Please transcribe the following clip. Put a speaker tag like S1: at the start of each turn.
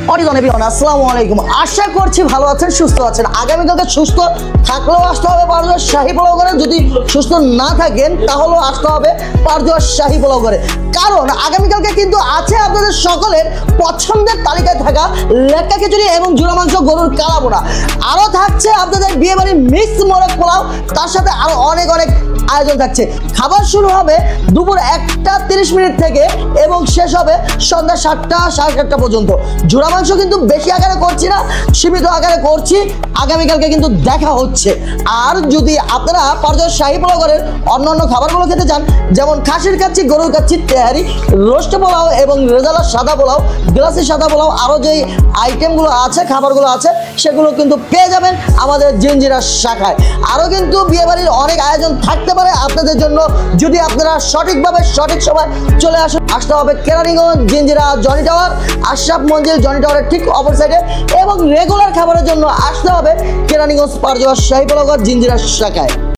S1: আসসালামু আলাইকুম। আশা করছি ভালো আছেন, সুস্থ আছেন। আগামীকালকে সুস্থ থাকলেও আসতে হবে পারজোয়া শাহী পোলাও ঘরে, যদি সুস্থ না থাকেন তাহলেও আসতে হবে পারজোয়া শাহী পোলাও ঘরে। কারণ আগামীকালকে কিন্তু আছে আপনাদের সকলের পছন্দের তালিকায় থাকা লেটকা খিচুড়ি এবং জুড়া মাংস, গরুর কালাবোনা। আরও থাকছে আপনাদের বিয়েবাড়ির মিক্স মোরগ পোলাও, তার সাথে আরও অনেক অনেক আয়োজন থাকছে। খাবার শুরু হবে দুপুর 1:30 থেকে এবং শেষ হবে সন্ধ্যা 7টা সাড়ে 7টা পর্যন্ত। জোড়া মাংস কিন্তু বেশি আকারে করছি না, সীমিত আকারে করছি। আগামীকালকে কিন্তু দেখা হচ্ছে। আর যদি আপনারা পারজোয়া শাহী পোলাও ঘরের অন্যান্য খাবারগুলো খেতে চান, যেমন খাসির কাচ্চি, গরুর কাচ্চি, তেহারি, রোস্ট পোলাও এবং রেজালা সাদা পোলাও, গ্লাসি সাদা পোলাও, আরও যেই আইটেমগুলো আছে, খাবারগুলো আছে, সেগুলো কিন্তু পেয়ে যাবেন আমাদের জিঞ্জিরা শাখায়। আরও কিন্তু বিয়েবাড়ির অনেক আয়োজন থাকতে পারে আপনাদের জন্য, যদি আপনারা সঠিকভাবে সঠিক সময় চলে আসতে হবে কেরানীগঞ্জ জিঞ্জিরা জনি টাওয়ার, আশরাফ মঞ্জিল জনি টাওয়ারের ঠিক অপর সাইডে। এবং রেগুলার খাবারের জন্য আসতে হবে কেরানীগঞ্জ পারজোয়া শাহী পোলাও ঘর জিঞ্জিরা শাখায়।